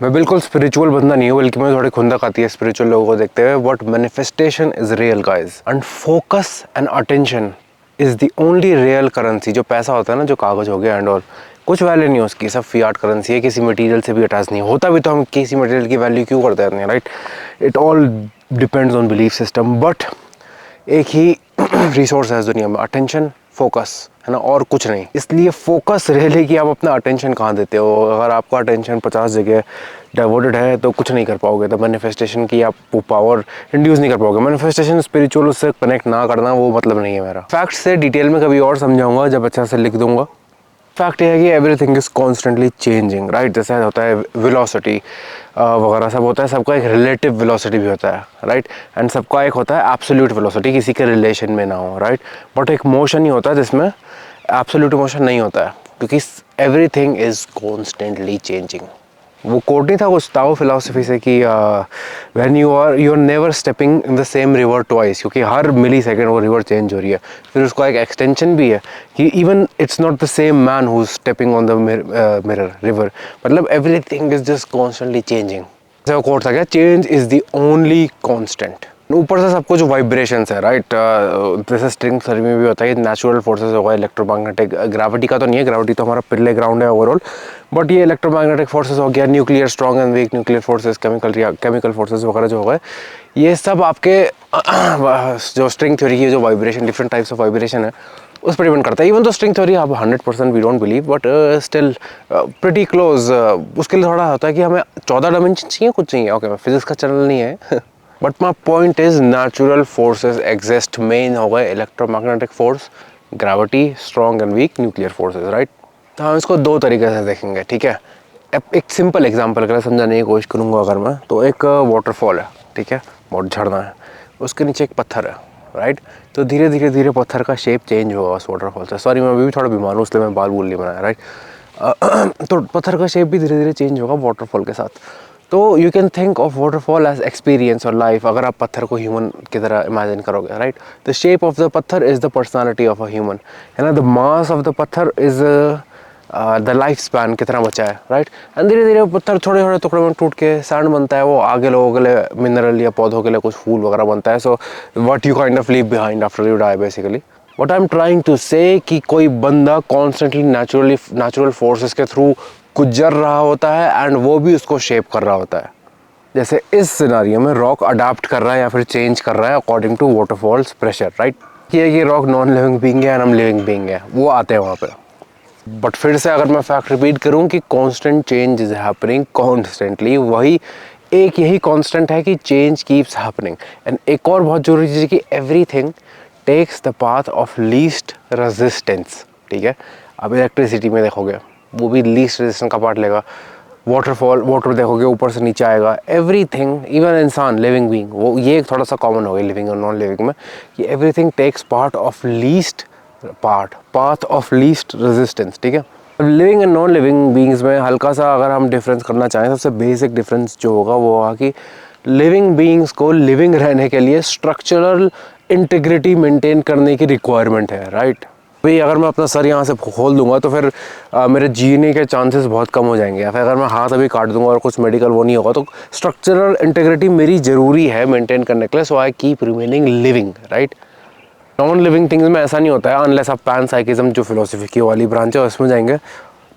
मैं बिल्कुल स्पिरिचुअल बंदा नहीं हूँ, बल्कि मैं थोड़ी खुंदक आती है स्पिरिचुअल लोगों को देखते हुए। But manifestation is real guys, and focus and attention is the only real currency. जो पैसा होता है ना, जो कागज हो गया एंड ऑल, कुछ वैल्यू नहीं है उसकी, सब फियाट करेंसी है, किसी मटेरियल से भी अटैच नहीं होता भी तो हम किसी मटेरियल की वैल्यू क्यों करते हैं, right? It all depends on belief system. But एक ही रिसोर्स है इस दुनिया में, अटेंशन, फोकस, है ना, और कुछ नहीं। इसलिए फोकस रह कि आप अपना अटेंशन कहाँ देते हो। अगर आपका अटेंशन 50 जगह डाइवर्टेड है तो कुछ नहीं कर पाओगे। तो मैनिफेस्टेशन की आप पावर इंड्यूस नहीं कर पाओगे। मैनिफेस्टेशन स्पिरिचुअल उससे कनेक्ट ना करना, वो मतलब नहीं है मेरा। फैक्ट से डिटेल में कभी और समझाऊंगा जब अच्छा से लिख दूंगा। फैक्ट ये है कि everything is constantly changing, right? जैसे होता है वेलोसिटी वगैरह सब होता है, सबका एक रिलेटिव वेलोसिटी भी होता है, राइट? एंड सबका एक होता है एब्सोल्यूट वेलोसिटी, किसी के रिलेशन में ना हो, राइट? बट एक मोशन ही होता है जिसमें एब्सोल्यूट मोशन नहीं होता है, क्योंकि एवरीथिंग इज कॉन्स्टेंटली चेंजिंग। वो कोट नहीं था कुछ ताओ फिलॉसफी से कि when you are never stepping in the same river twice, क्योंकि हर मिली सेकेंड वो रिवर चेंज हो रही है। फिर उसका एक एक्सटेंशन भी है कि even it's not the same man who is stepping on the mirror river, मतलब everything is just constantly changing. वो कोट था क्या, change is the only constant. ऊपर से सब कुछ वाइब्रेशंस है, राइट? जैसे स्ट्रिंग थ्योरी में भी होता है कि नेचुरल फोर्सेस होगा, इलेक्ट्रोमैग्नेटिक, ग्रेविटी का तो नहीं है, ग्रेविटी तो हमारा प्ले ग्राउंड है ओवरऑल, बट ये इलेक्ट्रोमैग्नेटिक फोर्सेस हो गया, nuclear strong and weak nuclear forces, chemical forces वगैरह जो हो गए, ये सब आपके जो स्ट्रिंग थ्योरी की जो vibration, different types of vibration है, उस पर डिपेंड करता है। इवन तो स्ट्रिंग थ्योरी आप 100% we don't believe, but still pretty close. उसके लिए थोड़ा होता है कि हमें 14 डायमेंशन चाहिए, कुछ चाहिए, ओके, फिजिक्स का चैनल नहीं है। But my point is natural forces exist. Main हो गए electromagnetic force, gravity, strong and weak nuclear forces, right? तो हम इसको दो तरीके से देखेंगे, ठीक है? एक सिंपल एग्जांपल के लिए समझाने की कोशिश करूंगा अगर मैं, तो एक वाटरफॉल है, ठीक है, बहुत झरना है, उसके नीचे एक पत्थर है, राइट? तो धीरे धीरे धीरे पत्थर का शेप चेंज होगा उस वाटरफॉल से। सॉरी, मैं अभी भी थोड़ा बीमार हूँ, इसलिए मैं बाल बोल नहीं बनाया, राइट? तो पत्थर का शेप भी धीरे धीरे चेंज होगा वाटरफॉल के साथ। तो you can think of waterfall as experience और लाइफ, अगर आप पत्थर को ह्यूमन की तरह इमेजिन करोगे, right? The shape of the पत्थर is the personality of a human, है ना? द मास ऑफ द पत्थर इज द लाइफ स्पैन, कितना बचा है, राइट? एंड धीरे धीरे पत्थर छोटे छोटे टुकड़े में टूट के सैंड बनता है, वो आगे लोगों के लिए मिनरल या पौधों के लिए कुछ फूल वगैरह बनता है। So what you kind of leave behind after you die, basically what I am trying to say कि कोई बंदा कॉन्स्टेंटली नेचुरल फोर्सेस के थ्रू गुजर रहा होता है एंड वो भी उसको शेप कर रहा होता है। जैसे इस सिनारियो में रॉक अडाप्ट कर रहा है या फिर चेंज कर रहा है according to waterfalls pressure, right? ये रॉक नॉन लिविंग बीइंग है एंड हम लिविंग बीइंग है, वो आते हैं वहाँ पे। बट फिर से अगर मैं फैक्ट रिपीट करूँ कि constant change is happening constantly, वही एक यही कांस्टेंट है कि चेंज कीप्स हैपनिंग। एंड एक और बहुत जरूरी चीज़ है कि everything takes the path of least resistance, ठीक है? अब इलेक्ट्रिसिटी में देखोगे, वो भी लीस्ट रेजिस्टेंस का पार्ट लेगा। वाटर देखोगे, ऊपर से नीचे आएगा। एवरीथिंग, इवन इंसान, लिविंग बीइंग, वो ये थोड़ा सा कॉमन हो गया लिविंग और नॉन लिविंग में, कि everything takes path of least resistance, ठीक है? Living and non living beings में हल्का सा अगर हम डिफरेंस करना चाहें, सबसे बेसिक डिफरेंस जो होगा वो होगा कि लिविंग बीइंग्स को लिविंग रहने के लिए स्ट्रक्चरल इंटीग्रिटी मेंटेन करने की रिक्वायरमेंट है, राइट? भाई अगर मैं अपना सर यहाँ से खोल दूंगा तो फिर मेरे जीने के चांसेस बहुत कम हो जाएंगे, या फिर अगर मैं हाथ अभी काट दूंगा और कुछ मेडिकल वो नहीं होगा, तो स्ट्रक्चरल इंटीग्रिटी मेरी ज़रूरी है मेंटेन करने के लिए। So I keep remaining living, right? Non living things में ऐसा नहीं होता है, अनलेस आप पैनसाइकिज्म जो फिलोसफी की वाली ब्रांच है उसमें जाएंगे,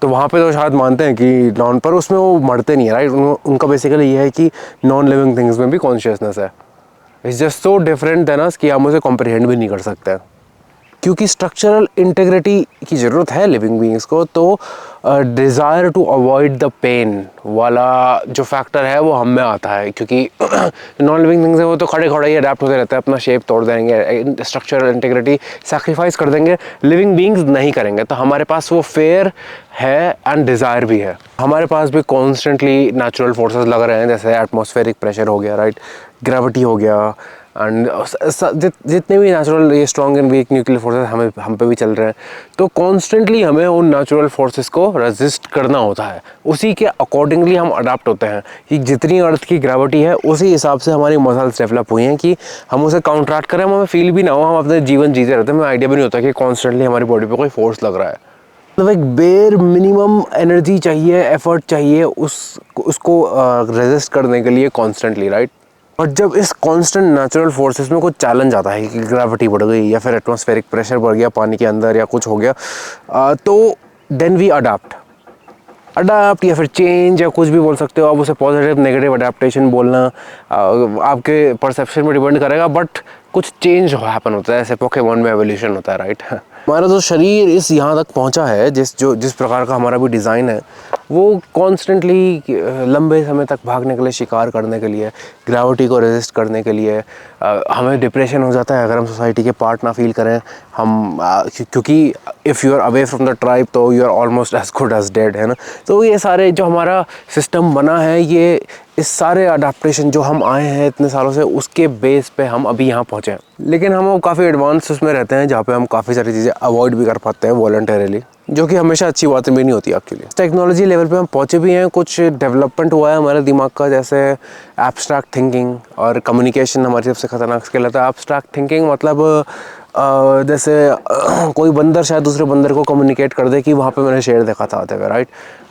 तो वहाँ पे तो शायद मानते हैं कि नॉन, पर उसमें वो मरते नहीं है, राइट? उनका बेसिकली ये है कि नॉन लिविंग थिंग्स में भी कॉन्शियसनेस है। It's just so different than us कि हम उसे कॉम्प्रिहेंड भी नहीं कर सकते हैं, क्योंकि स्ट्रक्चरल इंटीग्रिटी की ज़रूरत है लिविंग बीइंग्स को। तो desire to avoid the pain वाला जो फैक्टर है वो हम में आता है, क्योंकि नॉन लिविंग थिंग्स है वो तो खड़े खड़े ही अडेप्ट होते रहते हैं, अपना शेप तोड़ देंगे, स्ट्रक्चरल इंटीग्रिटी सैक्रिफाइस कर देंगे। लिविंग बीइंग्स नहीं करेंगे, तो हमारे पास वो फेयर है एंड डिज़ायर भी है। हमारे पास भी कॉन्स्टेंटली नेचुरल फोर्सेस लग रहे हैं, जैसे एटमॉस्फेरिक प्रेशर हो गया, राइट? ग्रेविटी हो गया, एंड जितने भी नेचुरल ये strong and weak nuclear forces हम पे भी चल रहे हैं, तो कॉन्स्टेंटली हमें उन नेचुरल फोर्सेस को रेजिस्ट करना होता है। उसी के अकॉर्डिंगली हम अडाप्ट होते हैं कि जितनी अर्थ की ग्रेविटी है उसी हिसाब से हमारी मसल्स डेवलप हुई हैं कि हम उसे काउंटरैक्ट करें, हमें फील भी ना हो, हम अपने जीवन जीते रहते हैं, हमें आइडिया भी नहीं होता कि कॉन्स्टेंटली हमारी बॉडी पर कोई फोर्स लग रहा है। मतलब एक बेर मिनिमम एनर्जी चाहिए, एफर्ट चाहिए उसको रेजिस्ट करने के लिए कॉन्स्टेंटली, राइट। और जब इस कांस्टेंट नेचुरल फोर्सेस में कुछ चैलेंज आता है कि ग्रेविटी बढ़ गई या फिर एटमॉस्फेरिक प्रेशर बढ़ गया पानी के अंदर या कुछ हो गया, तो देन वी अडाप्ट या फिर चेंज या कुछ भी बोल सकते हो आप उसे, पॉजिटिव नेगेटिव अडेप्टेशन बोलना आपके परसेप्शन में डिपेंड करेगा, बट कुछ चेंज हैपन होता है, ऐसे पोकेमॉन में एवोल्यूशन होता है, राइट। हमारा जो शरीर इस यहाँ तक पहुँचा है, जिस प्रकार का हमारा भी डिज़ाइन है, वो कॉन्स्टेंटली लंबे समय तक भागने के लिए, शिकार करने के लिए, ग्रेविटी को रेजिस्ट करने के लिए। हमें डिप्रेशन हो जाता है अगर हम सोसाइटी के पार्ट ना फील करें हम, क्योंकि if you are away from the tribe तो you are almost as good as dead, है ना। तो ये सारे जो हमारा सिस्टम बना है, ये इस सारे अडाप्टेशन जो हम आए हैं इतने सालों से, उसके बेस पे हम अभी यहाँ पहुँचे हैं। लेकिन हम काफ़ी एडवांस उसमें रहते हैं जहाँ पे हम काफ़ी सारी चीज़ें अवॉइड भी कर पाते हैं वॉलंटरीली, जो कि हमेशा अच्छी बातें भी नहीं होती एक्चुअली। टेक्नोलॉजी लेवल पे हम पहुँचे भी हैं, कुछ डेवलपमेंट हुआ है हमारे दिमाग का, जैसे एब्स्ट्रैक्ट थिंकिंग और कम्युनिकेशन हमारी सबसे खतरनाक स्किल है। एब्स्ट्रैक्ट थिंकिंग मतलब जैसे कोई बंदर शायद दूसरे बंदर को कम्युनिकेट कर दे कि वहाँ पे मैंने शेर देखा था आते हुए, राइट।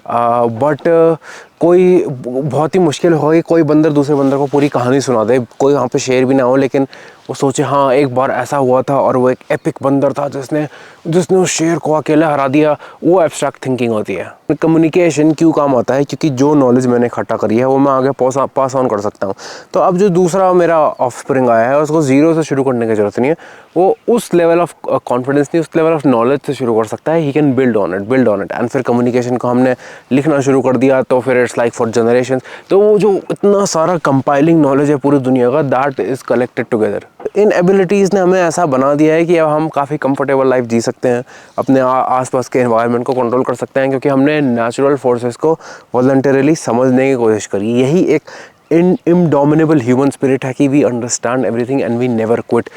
बट कोई बहुत ही मुश्किल होगा कि कोई बंदर दूसरे बंदर को पूरी कहानी सुना दे, कोई वहाँ पे शेर भी ना हो, लेकिन वो सोचे हाँ एक बार ऐसा हुआ था और वो एक एपिक बंदर था जिसने उस शेर को अकेला हरा दिया। वो एब्स्ट्रैक्ट थिंकिंग होती है। कम्युनिकेशन क्यों काम आता है, क्योंकि जो नॉलेज मैंने इकट्ठा करी है वो मैं आगे पास ऑन कर सकता हूँ। तो अब जो दूसरा मेरा ऑफस्प्रिंग आया है उसको ज़ीरो से शुरू करने की ज़रूरत नहीं है, वो उस लेवल ऑफ कॉन्फिडेंस नहीं, उस लेवल ऑफ नॉलेज से शुरू कर सकता है। He can build on it and फिर कम्युनिकेशन को हमने लिखना शुरू कर दिया तो फिर इट्स लाइक फॉर जनरेशन। तो वो जो इतना सारा कंपाइलिंग नॉलेज है पूरी दुनिया का, that is collected together. In abilities ने हमें ऐसा बना दिया है कि अब हम काफ़ी कंफर्टेबल लाइफ जी सकते हैं, अपने आसपास के एनवायरनमेंट को कंट्रोल कर सकते हैं, क्योंकि हमने नेचुरल फोर्सेस को वॉलंटरीली समझने की कोशिश करी। यही एक इनडोमिनेबल ह्यूमन स्पिरिट है कि we understand everything and we never quit.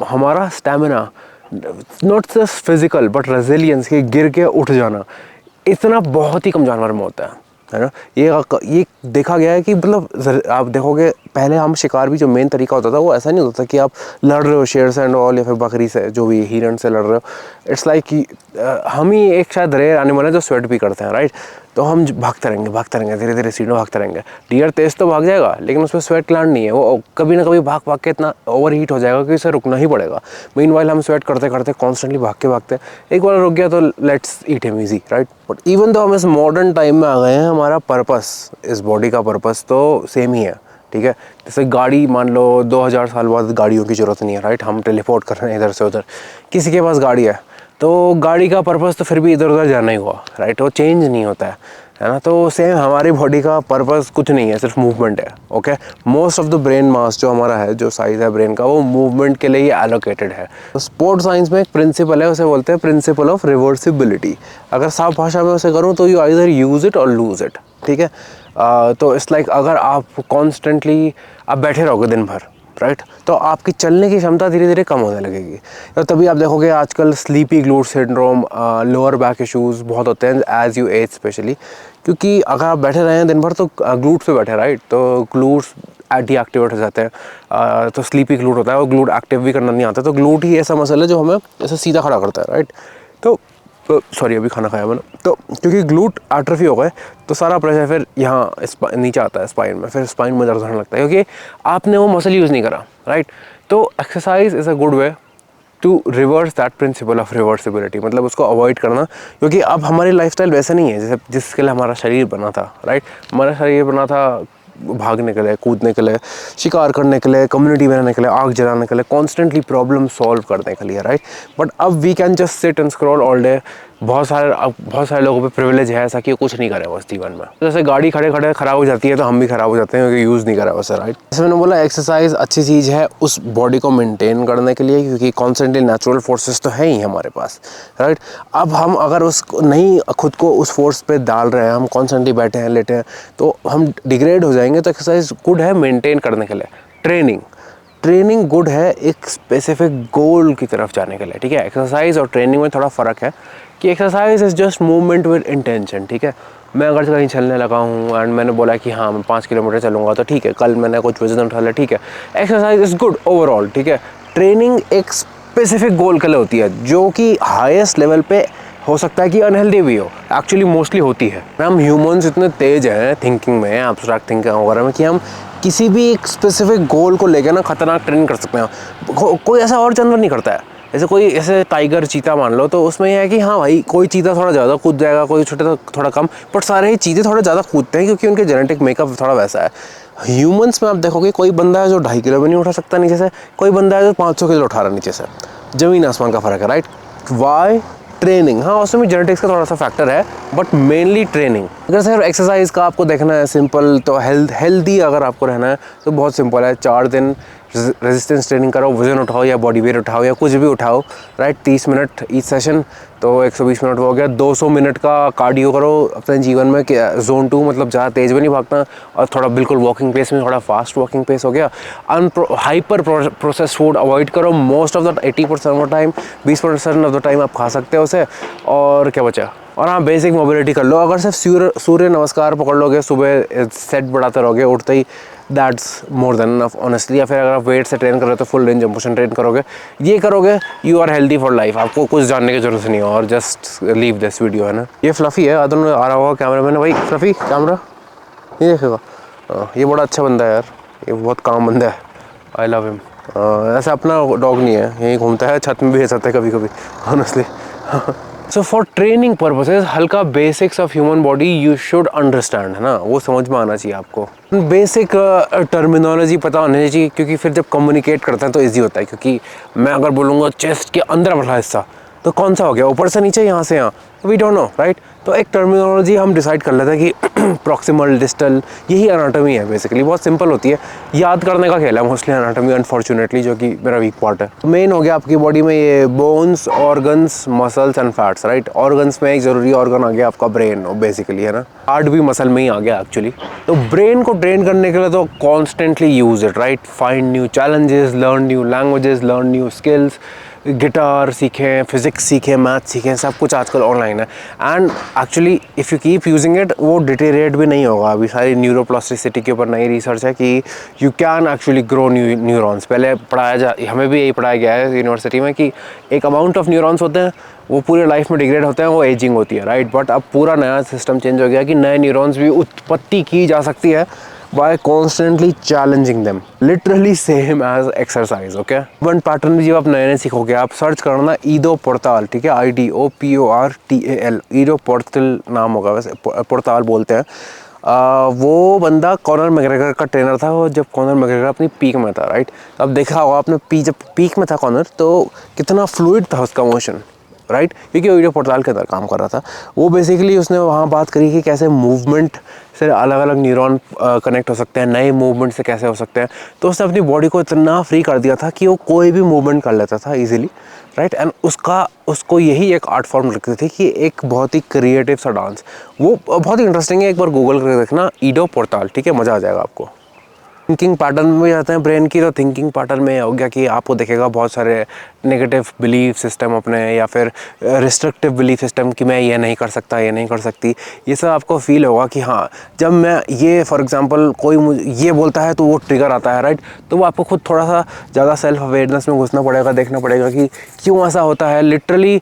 हमारा stamina not just physical but resilience, के गिर के उठ जाना, इतना बहुत ही कम जानवर में होता है ना। ये देखा गया है कि मतलब आप देखोगे पहले हम शिकार भी जो मेन तरीका होता था वो ऐसा नहीं होता था कि आप लड़ रहे हो शेर से एंड ऑल या फिर बकरी से, जो भी हिरण से लड़ रहे हो। इट्स लाइक कि हम ही एक शायद रेयर एनिमल है जो स्वेट भी करते हैं, राइट। तो हम भागते रहेंगे धीरे धीरे स्पीड में भागते रहेंगे। डियर तेज़ तो भाग जाएगा लेकिन उसमें स्वेट ग्लैंड नहीं है, वो कभी ना कभी भाग भाग के इतना ओवर हीट हो जाएगा कि उसे रुकना ही पड़ेगा। मीनवाइल हम स्वेट करते करते कॉन्स्टेंटली भागते एक बार रुक गया तो let's eat him easy, right. But even तो हम इस मॉडर्न टाइम में आ गए हैं, हमारा पर्पस, इस बॉडी का पर्पस तो सेम ही है, ठीक है। जैसे गाड़ी, मान लो 2000 साल बाद गाड़ियों की ज़रूरत नहीं है, राइट। हम टेलीपोर्ट कर रहे हैं इधर से उधर, किसी के पास गाड़ी है तो गाड़ी का पर्पस तो फिर भी इधर उधर जाना ही हुआ, राइट। वो चेंज नहीं होता है ना। तो सेम हमारी बॉडी का पर्पस कुछ नहीं है, सिर्फ मूवमेंट है, okay. Most of the brain mass जो हमारा है, जो साइज़ है ब्रेन का, वो मूवमेंट के लिए ही एलोकेटेड है। तो स्पोर्ट साइंस में एक प्रिंसिपल है, उसे बोलते हैं प्रिंसिपल ऑफ रिवर्सिबिलिटी। अगर साफ भाषा में उसे करूँ तो यू आइदर यूज़ इट और लूज़ इट, ठीक है। तो इट्स लाइक अगर आप कॉन्स्टेंटली आप बैठे रहोगे दिन भर, राइट, तो आपकी चलने की क्षमता धीरे धीरे कम होने लगेगी। तो तभी आप देखोगे आजकल sleepy glute syndrome, lower back issues बहुत होते हैं एज यू एज स्पेशली, क्योंकि अगर आप बैठे रहे हैं दिन भर तो ग्लूट्स पे बैठे, राइट, तो ग्लूट्स डीएक्टिवेट हो जाते हैं। तो स्लीपी ग्लूट होता है, वो ग्लूट एक्टिव भी करना नहीं आता। तो ग्लूट ही ऐसा मसल है जो हमें ऐसे सीधा खड़ा करता है, राइट। तो सॉरी अभी खाना खाया मैंने, तो क्योंकि ग्लूट एट्रोफी हो गए तो सारा प्रेशर फिर यहाँ नीचे आता है स्पाइन में, फिर स्पाइन में दर्द होने लगता है क्योंकि आपने वो मसल यूज़ नहीं करा, राइट। तो exercise is a good way to reverse that principle of reversibility, मतलब उसको अवॉइड करना, क्योंकि अब हमारी लाइफस्टाइल वैसे नहीं है जैसे जिसके लिए हमारा शरीर बना था, राइट। हमारा शरीर बना था भागने के लिए, कूदने के लिए, शिकार करने के लिए, कम्युनिटी बनाने के लिए, आग जलाने के लिए, कॉन्स्टेंटली प्रॉब्लम सॉल्व करने के लिए, राइट। बट अब we can just sit and scroll all day. बहुत सारे लोगों पे प्रिविलेज है ऐसा कि वो कुछ नहीं करे बस जीवन में। जैसे गाड़ी खड़े खड़े ख़राब हो जाती है तो हम भी ख़राब हो जाते हैं क्योंकि यूज़ नहीं करा वैसे, राइट। जैसे मैंने बोला एक्सरसाइज अच्छी चीज़ है उस बॉडी को मेंटेन करने के लिए, क्योंकि कॉन्स्टेंटली नेचुरल फोर्सेस तो है ही हमारे पास, राइट। अब हम अगर उसको नहीं खुद को उस फोर्स पे डाल रहे हैं, हम कॉन्स्टेंटली बैठे हैं लेटे हैं, तो हम डिग्रेड हो जाएंगे। तो एक्सरसाइज गुड है मेंटेन करने के लिए। ट्रेनिंग गुड है एक स्पेसिफिक गोल की तरफ जाने के लिए, ठीक है। एक्सरसाइज और ट्रेनिंग में थोड़ा फ़र्क है कि exercise is just movement with intention, ठीक है। मैं अगर कहीं चलने लगा हूँ एंड मैंने बोला कि हाँ मैं 5 किलोमीटर चलूँगा तो ठीक है, कल मैंने कुछ वजन उठा लिया, ठीक है। एक्सरसाइज इज़ गुड ओवरऑल, ठीक है। ट्रेनिंग एक स्पेसिफिक गोल के लिए होती है जो कि हाईएस्ट लेवल पे हो सकता है कि अनहेल्दी भी हो, एक्चुअली मोस्टली होती है। हम ह्यूमंस इतने तेज हैं थिंकिंग में, एब्स्ट्रैक्ट थिंकिंग वगैरह में, कि हम किसी भी एक स्पेसिफिक गोल को लेकर ना खतरनाक ट्रेन कर सकते हैं। कोई ऐसा और जानवर नहीं करता है। जैसे कोई ऐसे टाइगर चीता मान लो, तो उसमें यह है कि हाँ भाई कोई चीता थोड़ा ज़्यादा कूद जाएगा, कोई छोटा थोड़ा कम, बट सारे ही चीज़ें थोड़ा ज़्यादा कूदते हैं क्योंकि उनके जेनेटिक मेकअप थोड़ा वैसा है। ह्यूमंस में आप देखोगे कोई बंदा है जो 2.5 किलो भी नहीं उठा सकता नीचे से, कोई बंदा है जो 500 किलो उठा रहा है नीचे से। ज़मीन आसमान का फ़र्क है, राइट। वाई? ट्रेनिंग। हाँ, उसमें भी जेनेटिक्स का थोड़ा सा फैक्टर है, बट मेनली ट्रेनिंग। अगर सिर्फ एक्सरसाइज का आपको देखना है सिंपल, तो हेल्दी अगर आपको रहना है तो बहुत सिंपल है। 4 दिन रेजिस्टेंस ट्रेनिंग करो, वजन उठाओ या बॉडी वेट उठाओ या कुछ भी उठाओ, राइट। 30 मिनट ईच सेशन, तो 120 मिनट हो गया। 200 मिनट का कार्डियो करो अपने जीवन में, कि जोन 2, मतलब ज़्यादा तेज़ भी नहीं भागना और थोड़ा बिल्कुल वॉकिंग पेस में, थोड़ा फास्ट वॉकिंग पेस हो गया। हाइपर प्रोसेस फूड अवॉइड करो most of the 80% of the time, 20% of the time आप खा सकते हो उसे। और क्या बचा? और हाँ, बेसिक मोबिलिटी कर लो। अगर सिर्फ सूर्य नमस्कार पकड़ लोगे, सुबह सेट बढ़ाते रहोगे उठते ही, that's more than enough honestly. या फिर अगर आप वेट से ट्रेन कर रहे हो तो full range of motion train करोगे, ये करोगे, you are healthy for life. आपको कुछ जानने की जरूरत नहीं है, और जस्ट लीव दिस वीडियो, है ना। ये फ्लफी है, अदन आ रहा होगा कैमरा मैन, भाई फ्लफी कैमरा ये देखेगा। ये बड़ा अच्छा बंदा है यार, ये बहुत काम बंदा है, आई लव हिम। ऐसा अपना डॉग नहीं है, यहीं घूमता है, छत में भी रहता है कभी कभी, honestly. So for training purposes, हल्का basics of human body you should understand, है ना, वो समझ में आना चाहिए आपको। बेसिक टर्मिनोलॉजी पता होनी चाहिए, क्योंकि फिर जब कम्युनिकेट करते हैं तो इजी होता है। क्योंकि मैं अगर बोलूँगा चेस्ट के अंदर वाला हिस्सा, तो कौन सा हो गया, ऊपर से नीचे, यहाँ से यहाँ, वी डोंट नो, राइट। तो एक टर्मिनोलॉजी हम डिसाइड कर लेते हैं कि प्रॉक्सिमल, डिस्टल, यही एनाटॉमी है बेसिकली। बहुत सिंपल होती है, याद करने का खेल है मोस्टली एनाटॉमी, अनफॉर्चुनेटली, जो कि मेरा वीक पार्ट है। मेन हो गया आपकी बॉडी में ये bones, organs, muscles and fats, right. Organs में एक ज़रूरी ऑर्गन आ गया आपका ब्रेन, बेसिकली, है ना। हार्ट भी मसल में ही आ गया एक्चुअली। तो ब्रेन को ट्रेन करने के लिए तो constantly use it, right. Find new challenges, learn new languages, learn new skills, guitar सीखें, फिजिक्स सीखें, मैथ सीखें, सब कुछ आजकल ऑनलाइन है। And actually if you keep using it, वो डिटेरिएट भी नहीं होगा। अभी सारी न्यूरोप्लास्टिसिटी के ऊपर नई रिसर्च है कि you can actually grow neurons. पहले हमें भी यही पढ़ाया गया है यूनिवर्सिटी में कि एक अमाउंट ऑफ न्यूरॉन्स होते हैं, वो पूरे लाइफ में डिग्रेड होते हैं, वो एजिंग होती है, राइट। बट अब पूरा नया सिस्टम चेंज हो गया कि नए न्यूरॉन्स भी उत्पत्ति की जा सकती है by constantly challenging them, literally same as exercise, okay। One pattern भी जब आप नए नए सीखोगे, आप सर्च करना ईडो पोर्ताल, ठीक है, IDOPORTAL, ईडो पोर्ताल नाम होगा, वैसे पोर्ताल बोलते हैं। वो बंदा कॉनर मैकग्रेगर का ट्रेनर था, वो जब कॉनर मैकग्रेगर अपनी पीक में था, राइट। अब देखा होगा आपने, जब पीक में था कॉनर, तो कितना फ्लूइड था उसका मोशन, राइट, क्योंकि वीडियो पोर्टाल के अंदर काम कर रहा था वो। बेसिकली उसने वहाँ बात करी कि कैसे मूवमेंट से अलग अलग न्यूरॉन कनेक्ट हो सकते हैं, नए मूवमेंट से कैसे हो सकते हैं। तो उसने अपनी बॉडी को इतना फ्री कर दिया था कि वो कोई भी मूवमेंट कर लेता था इजीली, राइट। एंड उसको यही एक आर्ट फॉर्म लगती थी कि एक बहुत ही क्रिएटिव सा डांस, वो बहुत ही इंटरेस्टिंग है। एक बार गूगल करके देखना ईडो पोर्टाल, ठीक है, मज़ा आ जाएगा आपको। थिंकिंग पैटर्न में जाते हैं ब्रेन की, तो थिंकिंग पैटर्न में हो गया कि आपको देखेगा बहुत सारे नेगेटिव बिलीफ सिस्टम अपने, या फिर रिस्ट्रिक्टिव बिलीफ सिस्टम कि मैं ये नहीं कर सकता, ये नहीं कर सकती। ये सब आपको फील होगा कि हाँ, जब मैं ये फॉर एग्जांपल कोई मुझे ये बोलता है तो वो ट्रिगर आता है, राइट। तो वो आपको खुद थोड़ा सा ज़्यादा सेल्फ अवेयरनेस में घुसना पड़ेगा, देखना पड़ेगा कि क्यों ऐसा होता है। लिटरली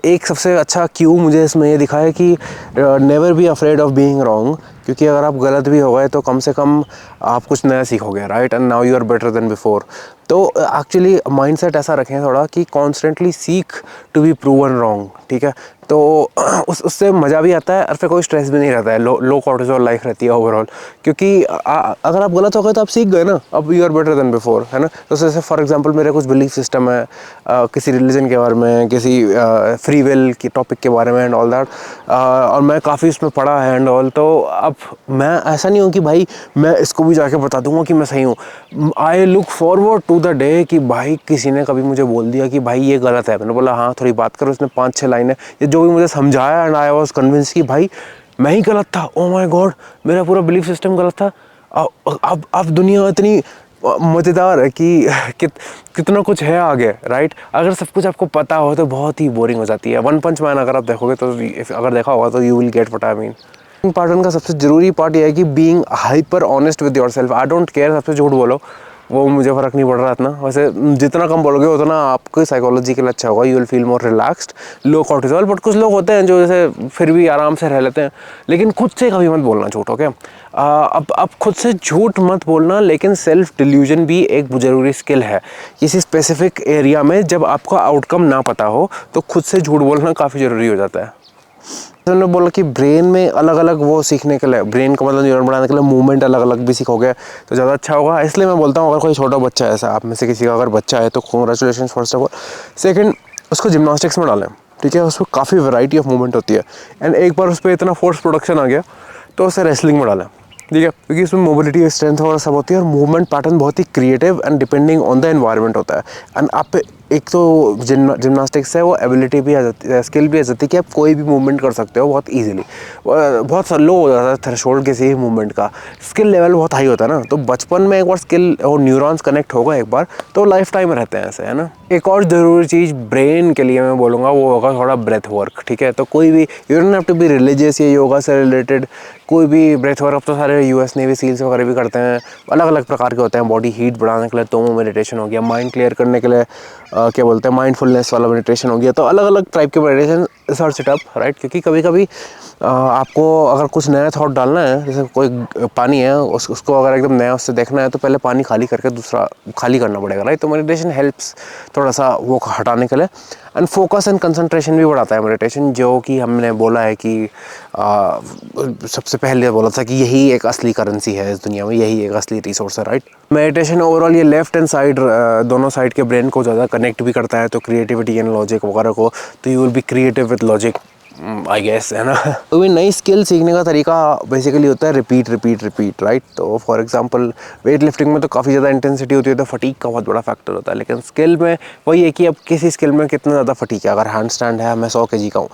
एक सबसे अच्छा क्यू मुझे इसमें ये दिखा है कि never be afraid of being wrong, क्योंकि अगर आप गलत भी हो गए तो कम से कम आप कुछ नया सीखोगे, right. And now you are better than before. तो एक्चुअली माइंडसेट ऐसा रखें थोड़ा कि कॉन्स्टेंटली सीख टू बी प्रूवन रॉन्ग, ठीक है। तो उससे मज़ा भी आता है और फिर कोई स्ट्रेस भी नहीं रहता है, लो कॉर्टिसोल लाइफ रहती है ओवरऑल। क्योंकि अगर आप गलत हो गए तो आप सीख गए ना, अब you are better than before, है ना। तो जैसे फॉर एग्जांपल मेरे कुछ बिलीफ सिस्टम है किसी रिलीजन के बारे में, किसी फ्री विल के टॉपिक के बारे में एंड ऑल दैट, और मैं काफ़ी उसमें पढ़ा है एंड ऑल। तो अब मैं ऐसा नहीं हूँ कि भाई मैं इसको भी जाके बता दूंगा कि मैं सही हूँ। I look forward to the day कि भाई किसी ने कभी मुझे बोल दिया कि भाई ये गलत है, मैंने बोला हाँ थोड़ी बात करो, उसने 5-6 लाइनें ये जो भी मुझे समझाया, एंड आई वाज कन्विंस कि भाई मैं ही गलत था, ओ माय गॉड मेरा पूरा बिलीफ सिस्टम गलत था। अब दुनिया इतनी मज़ेदार है कि कितना कुछ है आगे, राइट। अगर सब कुछ आपको पता हो तो बहुत ही बोरिंग हो जाती है। वन पंच मैन अगर आप देखोगे तो, अगर देखा होगा तो you will get what I mean. Pattern का सबसे ज़रूरी पार्ट यह है कि being hyper honest with yourself. I don't care सबसे झूठ बोलो, वो मुझे फ़र्क नहीं पड़ रहा इतना। वैसे जितना कम बोलोगे उतना आपको साइकोलॉजी के लिए अच्छा होगा, you will feel more relaxed, low cortisol. But कुछ लोग होते हैं जो जैसे फिर भी आराम से रह लेते हैं, लेकिन खुद से कभी मत बोलना झूठ, ओके। अब खुद से झूठ मत बोलना, लेकिन सेल्फ डिल्यूजन भी एक ज़रूरी स्किल है किसी स्पेसिफिक एरिया में। जब आपको आउटकम ना पता हो तो खुद से झूठ बोलना काफ़ी ज़रूरी हो जाता है। तो उन्होंने बोला कि ब्रेन में अलग अलग वो सीखने के लिए, ब्रेन का मतलब न्यूरॉन बढ़ाने के लिए मूवमेंट अलग अलग भी सीखोगे तो ज़्यादा अच्छा होगा। इसलिए मैं बोलता हूँ अगर कोई छोटा बच्चा है, ऐसा आप में से किसी का अगर बच्चा है तो congratulation first of all. Second, उसको जिम्नास्टिक्स में डालें, ठीक है। उसमें काफ़ी वैरायटी ऑफ मूवमेंट होती है, एंड एक बार उस पर इतना फोर्स प्रोडक्शन आ गया तो उसे रेसलिंग में डालें, ठीक है, क्योंकि इसमें मोबिलिटी, स्ट्रेंथ और सब होती है, और मूवमेंट पैटर्न बहुत ही creative and depending on the environment होता है। एंड आप पे एक तो जिम्नास्टिक्स है वो एबिलिटी भी आ जाती है, स्किल भी आ जाती है कि आप कोई भी मूवमेंट कर सकते हो बहुत ईजिली। बहुत लो हो जाता है थ्रेशोल्ड किसी भी मूवमेंट का, स्किल लेवल बहुत हाई होता है ना। तो बचपन में एक बार स्किल और न्यूरॉन्स कनेक्ट होगा एक बार तो लाइफ टाइम रहते हैं ऐसे, है ना। एक और ज़रूरी चीज़ ब्रेन के लिए मैं बोलूँगा वो होगा थोड़ा ब्रेथ वर्क, ठीक है। तो कोई भी, you don't have to be religious या योगा से रिलेटेड, कोई भी ब्रेथ वर्क। अब तो सारे यूएस नेवी सील्स वगैरह भी करते हैं, अलग अलग प्रकार के होते हैं। बॉडी हीट बढ़ाने के लिए तो मेडिटेशन हो गया, माइंड क्लियर करने के लिए क्या बोलते हैं माइंडफुलनेस वाला मेडिटेशन हो गया। तो अलग अलग टाइप के meditation search it up, right. क्योंकि कभी कभी आपको अगर कुछ नया थॉट डालना है, जैसे कोई पानी है उसको अगर एकदम नया उससे देखना है तो पहले पानी खाली करके दूसरा खाली करना पड़ेगा, राइट। तो मेडिटेशन हेल्प्स थोड़ा सा वो हटाने के लिए, एंड फोकस एंड कंसंट्रेशन भी बढ़ाता है मेडिटेशन, जो कि हमने बोला है कि सबसे पहले बोला था कि यही एक असली करेंसी है इस दुनिया में, यही एक असली रिसोर्स है, राइट। मेडिटेशन ओवरऑल ये लेफ्ट एंड साइड, दोनों साइड के ब्रेन को ज़्यादा कनेक्ट भी करता है, तो क्रिएटिविटी एंड लॉजिक वगैरह को, तो you will be creative with logic, I guess, है ना। तो भी नई स्किल सीखने का तरीका बेसिकली होता है रिपीट रिपीट रिपीट, राइट। तो फॉर एग्जांपल वेट लिफ्टिंग में तो काफ़ी ज़्यादा इंटेंसिटी होती है, तो फटीक का बहुत बड़ा फैक्टर होता है। लेकिन स्किल में वही है कि अब किसी स्किल में कितना ज़्यादा फटीक है। अगर हैंड स्टैंड है, मैं 100 kg का हूँ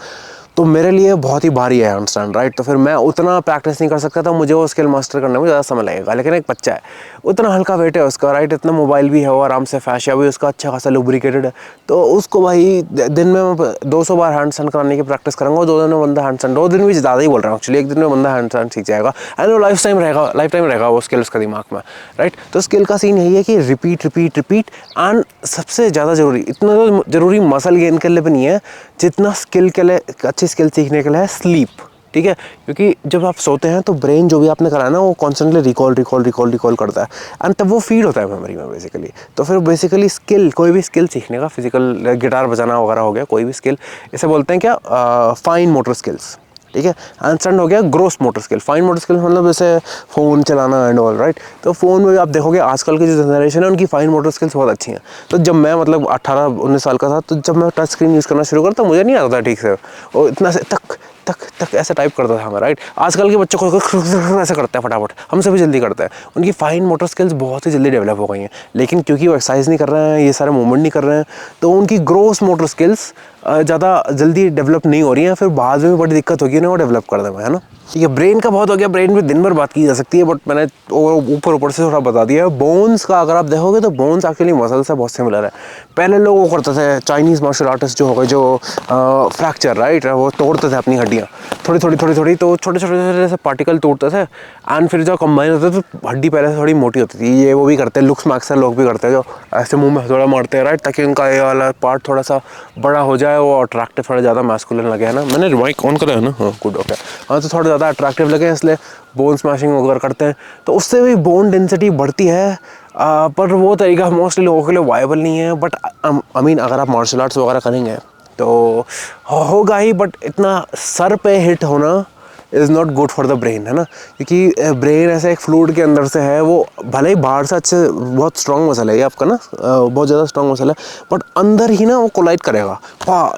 तो मेरे लिए बहुत ही भारी है हैंड स्टैंड, राइट। तो फिर मैं उतना प्रैक्टिस नहीं कर सकता था, मुझे वो स्किल मास्टर करने में ज़्यादा समय लगेगा। लेकिन एक बच्चा है, उतना हल्का वेट है उसका, राइट, इतना मोबाइल भी है और आराम से फैशिया भी उसका अच्छा खासा लुब्रिकेटेड है, तो उसको भाई दिन में 200 बार हैंड स्टैंड कराने की प्रैक्टिस करूँगा, 2 दिन में बंदा हैंड स्टैंड, 2 दिन भी ज़्यादा ही बोल रहा हूँ एक्चुअली, 1 दिन में बंदा हैंड स्टैंड सीख जाएगा, एंड वो लाइफ टाइम रहेगा वो स्किल उसका दिमाग में, राइट। तो स्किल का सीन यही है कि रिपीट रिपीट रिपीट, एंड सबसे ज़्यादा ज़रूरी, इतना तो ज़रूरी मसल गेन के लिए भी नहीं है जितना स्किल के लिए, अच्छी स्किल सीखने के लिए है स्लीप, ठीक है। क्योंकि जब आप सोते हैं तो ब्रेन जो भी आपने करा ना वो कॉन्स्टेंटली रिकॉल करता है, एंड तब वो फीड होता है मेमोरी में बेसिकली। तो फिर बेसिकली स्किल, कोई भी स्किल सीखने का, फिजिकल गिटार बजाना वगैरह हो गया, कोई भी स्किल, इसे बोलते हैं क्या, फाइन मोटर स्किल्स, ठीक है। हैंडस्टैंड हो गया gross motor skill. Fine motor skill मतलब जैसे फ़ोन चलाना एंड ऑल, राइट। तो फ़ोन में आप देखोगे आजकल की जो जनरेशन है उनकी फाइन मोटर स्किल्स बहुत अच्छी हैं। तो जब मैं मतलब 18-19 साल का था, तो जब मैं टच स्क्रीन यूज़ करना शुरू करता मुझे नहीं आता था ठीक से, और इतना से तक तक तक ऐसे टाइप करता था मैं, राइट। आजकल के बच्चों को ऐसे करते हैं फटाफट, हमसे भी जल्दी करते हैं। उनकी फाइन मोटर स्किल्स बहुत ही जल्दी डेवलप हो गई हैं, लेकिन क्योंकि वो एक्सरसाइज नहीं कर रहे हैं, ये सारे मूवमेंट नहीं कर रहे हैं, तो उनकी ग्रोस मोटर स्किल्स ज़्यादा जल्दी डेवलप नहीं हो रही हैं, फिर बाद में बड़ी दिक्कत होगी ना वो डेवलप कर दें, है ना। ठीक है, ब्रेन का बहुत हो गया, ब्रेन पे दिन भर बात की जा सकती है, बट मैंने ऊपर से थोड़ा बता दिया है। बोन्स का अगर आप देखोगे तो बोन्स एक्चुअली मसल से बहुत सिमिलर है। पहले लोग वो करते थे, चाइनीज़ मार्शल आर्टिस्ट जो हो गए, जो फ्रैक्चर, राइट, वो तोड़ते थे अपनी हड्डियाँ थोड़ी तो छोटे छोटे से पार्टिकल तोड़ते थे, एंड फिर जब कंबाइन होते तो हड्डी पहले से थोड़ी मोटी होती थी। ये वो भी करते हैं, लुक्स मैक्सर लोग भी करते हैं, जो ऐसे मुँह में हथौड़ा मारते हैं, राइट, ताकि उनका ये वाला पार्ट थोड़ा सा बड़ा हो जाए, वो अट्रैक्टिव थोड़ा ज़्यादा मैस्कुलिन लगे, है ना। मैंने माइक ऑन करा है ना, हाँ गुड, ओके। हाँ, तो थोड़ा ज़्यादा अट्रैक्टिव लगे, इसलिए बोन स्मैशिंग वगैरह करते हैं, तो उससे भी बोन डेंसिटी बढ़ती है। पर वो तरीका मोस्टली लोगों के लिए वायबल नहीं है। बट आई मीन अगर आप मार्शल आर्ट्स वगैरह करेंगे तो होगा ही, बट इतना सर पे हिट होना is not good for the brain, है ना। क्योंकि ब्रेन ऐसे एक फ्लूइड के अंदर से है, वो भले ही बाहर से अच्छे बहुत स्ट्रॉन्ग मसल है ये आपका ना, बहुत ज़्यादा स्ट्रॉन्ग मसल है, बट अंदर ही ना वो कोलाइड करेगा,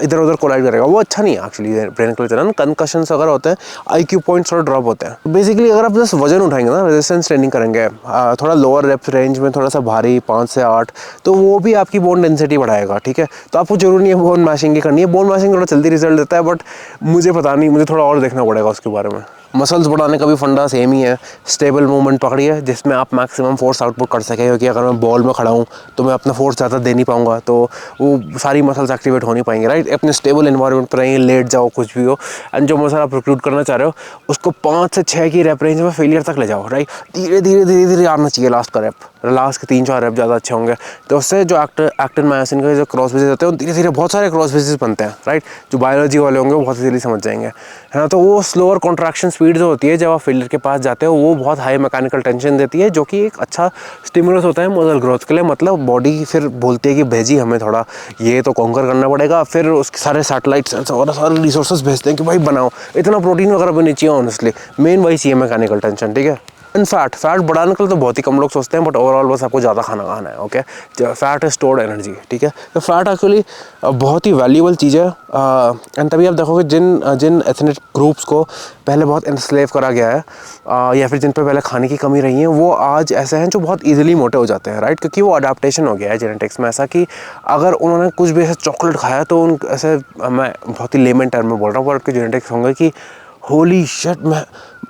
इधर उधर कोलाइड करेगा, वो अच्छा नहीं है एक्चुअली ब्रेन के लिए चलना। कंकशंस अगर होते हैं, IQ पॉइंट्स थोड़ा ड्रॉप होते हैं। बेसिकली अगर आप जस्ट वजन उठाएंगे ना, रेजिस्टेंस ट्रेनिंग करेंगे थोड़ा लोअर रेप रेंज में, थोड़ा सा भारी 5 से 8, तो वो भी आपकी बोन डेंसिटी बढ़ाएगा, ठीक है। तो आपको जरूर नहीं है बोन मैशिंग की करनी है, बोन मैशिंग थोड़ा जल्दी रिजल्ट देता है, बट मुझे पता नहीं, मुझे थोड़ा और देखना पड़ेगा उसके बारे में। मसल्स बढ़ाने का भी फंडा सेम ही है, स्टेबल मूवमेंट पकड़िए जिसमें आप मैक्सिमम फोर्स आउटपुट कर सकें, क्योंकि अगर मैं बॉल में खड़ा हूँ तो मैं अपना फोर्स ज़्यादा दे नहीं पाऊँगा, तो वो सारी मसल्स एक्टिवेट हो नहीं पाएंगे, राइट। अपने स्टेबल इन्वायरमेंट पर रहेंगे, लेट जाओ कुछ भी हो, एंड जो मसल आप रिक्रूट करना चाह रहे हो उसको 5 से 6 की रेप रेंज में फेलियर तक ले जाओ, राइट। धीरे धीरे धीरे धीरे आना चाहिए लास्ट का रेप, लास्ट के 3-4 रेप ज़्यादा अच्छे होंगे। तो उससे जो एक्टिन मायोसिन के जो क्रॉस ब्रिजेस होते हैं धीरे धीरे बहुत सारे क्रॉस ब्रिजेस बनते हैं, राइट। जो बायोलॉजी वाले होंगे वो बहुत इजीली समझ जाएंगे, है ना। तो वो स्लोअर कॉन्ट्रैक्शन स्पीड जो होती है जब आप फेलियर के पास जाते हो, वो बहुत हाई मैकेनिकल टेंशन देती है, जो कि एक अच्छा स्टिमुलस होता है मसल ग्रोथ के लिए। मतलब बॉडी फिर बोलती है कि भेजी हमें थोड़ा ये तो कॉन्कर करना पड़ेगा, फिर उसके सारे सैटेलाइट्स और सारे रिसोर्सेज भेजते हैं कि भाई बनाओ, इतना प्रोटीन वगैरह भी नहीं चाहिए ऑनेस्टली, मेन वही चाहिए मैकेनिकल टेंशन, ठीक है। एंड फैट बढ़ाने के लिए तो बहुत ही कम लोग सोचते हैं, बट ओवरऑल बस आपको ज़्यादा खाना खाना है, okay. Fat is stored energy, ठीक है। तो फैट एक्चुअली बहुत ही वैल्यूबल चीज़ है, एंड तभी आप देखोगे जिन एथनिक ग्रुप्स को पहले बहुत एनस्लेव करा गया है, या फिर जिन पर पहले खाने की कमी रही है, वो आज ऐसे हैं जो बहुत ईजिली मोटे हो जाते हैं, राइट। क्योंकि वो अडेप्टेशन हो गया है जेनेटिक्स में ऐसा कि अगर उन्होंने कुछ भी ऐसा चॉकलेट खाया तो उन ऐसे, मैं बहुत ही लेमन टर्म में बोल रहा हूँ, पर उनके जेनेटिक्स होंगे कि होली शिट, मैं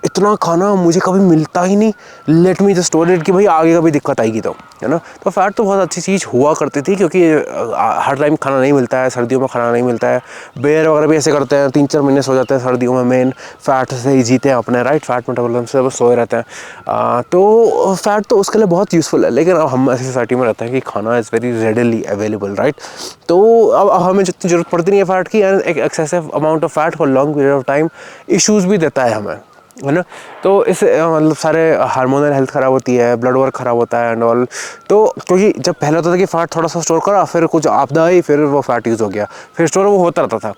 इतना खाना मुझे कभी मिलता ही नहीं, let me just store it, कि भाई आगे कभी दिक्कत आएगी तो, है ना। तो फैट तो बहुत अच्छी चीज़ हुआ करती थी, क्योंकि हर टाइम खाना नहीं मिलता है, सर्दियों में खाना नहीं मिलता है। बेर वगैरह भी ऐसे करते हैं, 3-4 महीने सो जाते हैं सर्दियों में, मेन फैट से ही जीते हैं अपने, राइट। फैट मेटाबॉलिज्म से वो सोए रहते हैं। तो फैट तो उसके लिए बहुत यूज़फुल है, लेकिन अब हम ऐसी सोसाइटी में रहते हैं कि खाना is very readily available, right. तो अब हमें जितनी ज़रूरत पड़ती नहीं है फैट की, एंड एक excessive amount of fat for long period of time issues भी देता है हमें, है ना। तो इस मतलब सारे हार्मोनल हेल्थ ख़राब होती है, ब्लड वर्क ख़राब होता है एंड ऑल। तो क्योंकि जब पहले होता था कि फैट थोड़ा सा स्टोर करा, फिर कुछ आपदा आई, फिर वो फैट यूज़ हो गया, फिर स्टोर वो होता रहता था।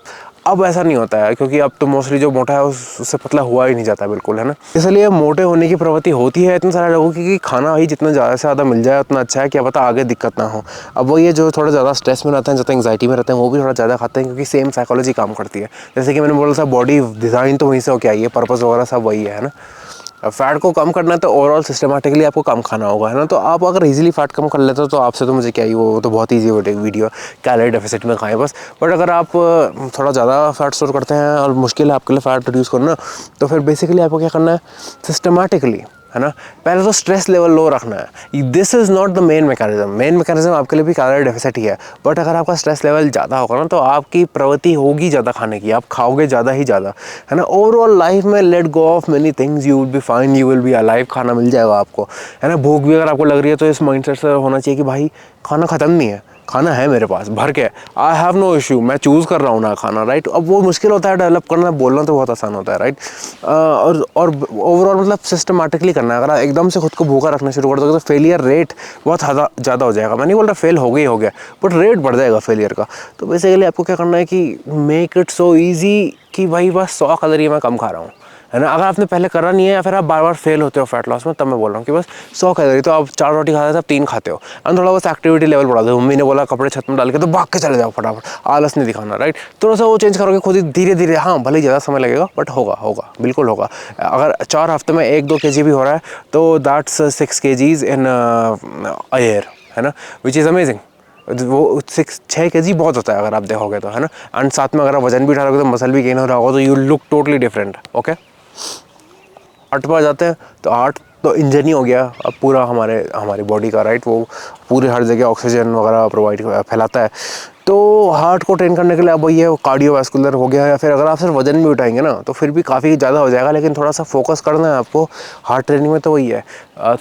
अब ऐसा नहीं होता है, क्योंकि अब तो मोस्टली जो मोटा है उससे पतला हुआ ही नहीं जाता बिल्कुल, है ना। इसलिए मोटे होने की प्रवृत्ति होती है इतने सारे लोगों की कि खाना ही जितना ज़्यादा से ज़्यादा मिल जाए उतना अच्छा है, क्या पता आगे दिक्कत ना हो। अब वो ये जो थोड़ा ज़्यादा स्ट्रेस में रहते हैं, ज़्यादा एंग्जाइटी में रहते हैं, वो भी थोड़ा ज़्यादा खाते हैं, क्योंकि सेम साइकोलॉजी काम करती है। जैसे कि मैंने बोला था, बॉडी डिज़ाइन तो वहीं से होके आई है, पर्पज़ वगैरह सब वही है ना। फैट को कम करना है तो ओवरऑल सिस्टमेटिकली आपको कम खाना होगा, है ना। तो आप अगर इजीली फैट कम कर लेते हो तो आपसे तो मुझे क्या ही, वो तो बहुत ईजी वीडियो, कैलोरी डेफिसिट में खाएं बस। बट अगर आप थोड़ा ज़्यादा फैट स्टोर करते हैं और मुश्किल है आपके लिए फैट रिड्यूस करना, तो फिर बेसिकली आपको क्या करना है, सिस्टमेटिकली, है ना। पहले तो स्ट्रेस लेवल लो रखना है। This is not the main mechanism आपके लिए भी कैलोरी डेफिसिट ही है। बट अगर आपका स्ट्रेस लेवल ज़्यादा होगा ना, तो आपकी प्रवृत्ति होगी ज़्यादा खाने की, आप खाओगे ज़्यादा ही ज़्यादा, है ना। ओवरऑल लाइफ में let go of many things, you will be fine, you will be alive, खाना मिल जाएगा आपको, है ना। भूख भी अगर आपको लग रही है तो इस माइंडसेट से होना चाहिए कि भाई खाना ख़त्म नहीं है, खाना है मेरे पास भर के, आई हैव नो इशू, मैं चूज़ कर रहा हूँ ना खाना, राइट। अब वो मुश्किल होता है डेवलप करना, बोलना तो बहुत आसान होता है, राइट। और ओवरऑल मतलब सिस्टमेटिकली करना है। अगर आप एकदम से खुद को भूखा रखना शुरू कर दोगे तो फेलियर रेट बहुत ज़्यादा हो जाएगा। मैं नहीं बोल रहा फेल हो गया, बट रेट बढ़ जाएगा फेलियर का। तो बेसिकली आपको क्या करना है कि मेक इट सो ईजी कि भाई बस 100 कैलोरी मैं कम खा रहा हूँ, है ना। अगर आपने पहले करा नहीं है, या फिर आप बार बार फेल होते हो फैट लॉस में, तब मैं बोल रहा हूँ कि बस 100 कैलोरी, तो आप 4 रोटी खाते थे, आप 3 खाते हो, एंड थोड़ा बस एक्टिविटी लेवल बढ़ा दो। मम्मी ने बोला कपड़े छत में डाल के, तो भाग के चले जाओ फटाफट, आलस नहीं दिखाना, राइट। थोड़ा सा वो चेंज करोगे खुद ही धीरे धीरे, हाँ भले ही ज़्यादा समय लगेगा, बट होगा बिल्कुल होगा। अगर 4 हफ्ते में 1-2 kg भी हो रहा है तो that's 6 kgs in a year, है ना, विच इज़ अमेजिंग। वो 6 kg बहुत होता है अगर आप देखोगे तो, है ना। एंड साथ में अगर आप वजन भी उठा रहोगे तो मसल भी गेन हो रहा होगा, तो you look totally different, okay. 8 पर जाते हैं तो 8 तो इंजन ही हो गया अब पूरा हमारी बॉडी का, राइट। वो पूरे हर जगह ऑक्सीजन वगैरह प्रोवाइड फैलाता है। तो हार्ट को ट्रेन करने के लिए अब ये कार्डियोवास्कुलर हो गया, या फिर अगर आप सिर्फ वजन भी उठाएंगे ना तो फिर भी काफ़ी ज़्यादा हो जाएगा, लेकिन थोड़ा सा फोकस करना है आपको हार्ट ट्रेनिंग में। तो वही है,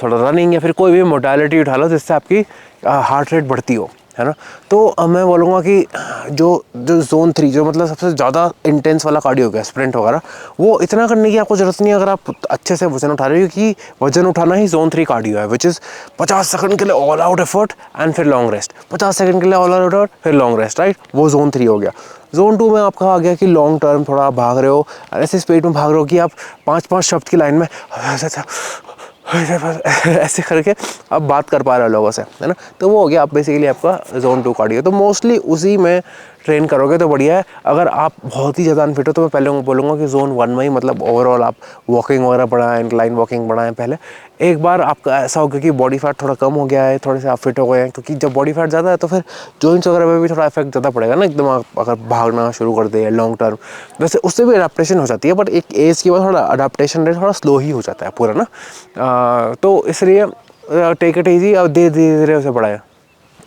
थोड़ा रनिंग या फिर कोई भी मोडालिटी उठा लो जिससे आपकी हार्ट रेट बढ़ती हो, है ना। तो मैं बोलूँगा कि जो जोन 3, जो मतलब सबसे ज़्यादा इंटेंस वाला कार्डियो हो गया, स्प्रिंट वगैरह, वो इतना करने की आपको ज़रूरत नहीं है अगर आप अच्छे से वजन उठा रहे हो, क्योंकि वजन उठाना ही जोन 3 कार्डियो है, विच इज़ 50 सेकंड के लिए ऑल आउट एफर्ट एंड फिर लॉन्ग रेस्ट, 50 सेकंड के लिए ऑल आउट एफर्ट फिर लॉन्ग रेस्ट, राइट। वो जोन 3 हो गया। जोन 2 में आपका आ गया कि लॉन्ग टर्म थोड़ा आप भाग रहे हो, ऐसे स्पीड में भाग रहे हो कि आप 5-5 शब्द की लाइन में ऐसे करके आप बात कर पा रहे हो लोगों से, है ना। तो वो हो गया आप बेसिकली आपका जोन 2 कार्डियो। तो मोस्टली उसी में ट्रेन करोगे तो बढ़िया है। अगर आप बहुत ही ज़्यादा अनफिट हो तो मैं पहले बोलूँगा कि ज़ोन 1 में ही, मतलब ओवरऑल आप वॉकिंग वगैरह बढ़ाएं, इंक्लाइन वॉकिंग बढ़ाएं पहले। एक बार आपका ऐसा हो गया कि बॉडी फैट थोड़ा कम हो गया है, थोड़े से आप फिट हो गए हैं, क्योंकि जब बॉडी फैट ज़्यादा है तो फिर जॉइंट्स वगैरह में भी थोड़ा इफेक्ट ज़्यादा पड़ेगा ना, एकदम आप अगर भागना शुरू कर दे लॉन्ग टर्म, वैसे उससे भी अडेप्टेशन हो जाती है, बट एक एज के बाद थोड़ा अडेप्टेशन रेट थोड़ा स्लो ही हो जाता है पूरा ना। तो इसलिए टेक इट ईजी, अब धीरे धीरे उसे बढ़ाया।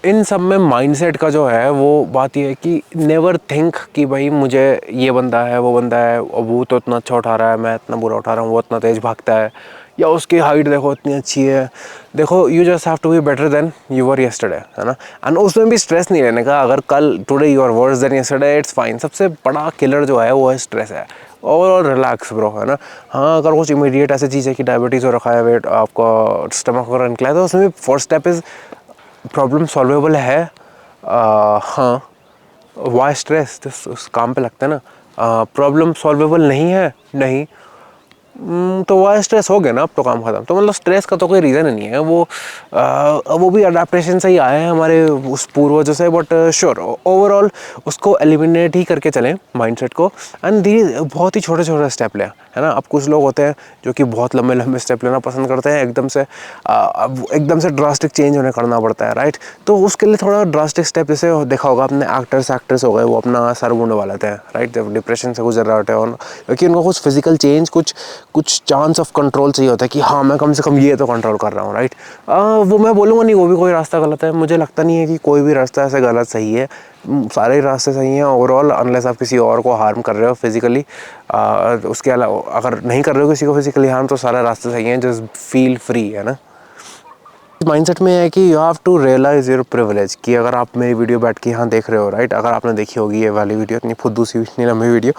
इन सब में माइंडसेट का जो है वो बात ये है कि नेवर थिंक कि भाई मुझे ये बंदा है वो बंदा है, वो तो इतना अच्छा उठा रहा है, मैं इतना बुरा उठा रहा हूँ, वो इतना तेज़ भागता है, या उसकी हाइट देखो इतनी अच्छी है। देखो you just have to be better than you were yesterday, है ना। एंड उसमें भी स्ट्रेस नहीं लेने का, अगर कल today you are worse than yesterday it's fine. सबसे बड़ा किलर जो है वो है स्ट्रेस है। ओवरऑल रिलैक्स ब्रो, है ना। हाँ, अगर कुछ इमीडिएट ऐसी चीज़ है कि डायबिटीज़ हो रखा है, वेट आपका स्टमक वगैरह निकला है, तो उसमें भी first step is problem solvable है। हाँ, वाई स्ट्रेस, तो उस काम पे लगता है ना। प्रॉब्लम सॉल्वेबल नहीं है, नहीं, तो वह स्ट्रेस हो गया ना, अब तो काम खत्म। तो मतलब स्ट्रेस का तो कोई रीज़न नहीं है, वो भी अडेप्टेशन से ही आए हैं हमारे उस पूर्वजों से। बट श्योर ओवरऑल उसको एलिमिनेट ही करके चलें माइंडसेट को, एंड धीरे बहुत ही छोटे छोटे स्टेप लें, है ना। अब कुछ लोग होते हैं जो कि बहुत लंबे लंबे स्टेप लेना पसंद करते हैं, एकदम से ड्रास्टिक चेंज होने करना पड़ता है, राइट। तो उसके लिए थोड़ा ड्रास्टिक स्टेप, जैसे देखा होगा आपने एक्टर्स हो गए, वो अपना सर मुंड वाला थे, राइट, जब डिप्रेशन से गुजर रहे होते हैं, क्योंकि उनको कुछ फिजिकल चेंज, कुछ चांस ऑफ कंट्रोल चाहिए होता है कि हाँ मैं कम से कम ये तो कंट्रोल कर रहा हूँ, राइट। वो मैं बोलूँगा नहीं वो भी कोई रास्ता गलत है, मुझे लगता नहीं है कि कोई भी रास्ता ऐसे गलत सही है, सारे रास्ते सही हैं ओवरऑल, अनलेस आप किसी और को हार्म कर रहे हो फिजिकली। उसके अलावा अगर नहीं कर रहे हो किसी को फिजिकली हार्म, तो सारे रास्ते सही हैं, जस्ट फील फ्री, है ना। माइंडसेट में है कि you have to realise your privilege, कि अगर आप मेरी वीडियो बैठ के यहाँ देख रहे हो, राइट, अगर आपने देखी होगी ये वाली वीडियो, इतनी फुद्दू सी इतनी लंबी वीडियो,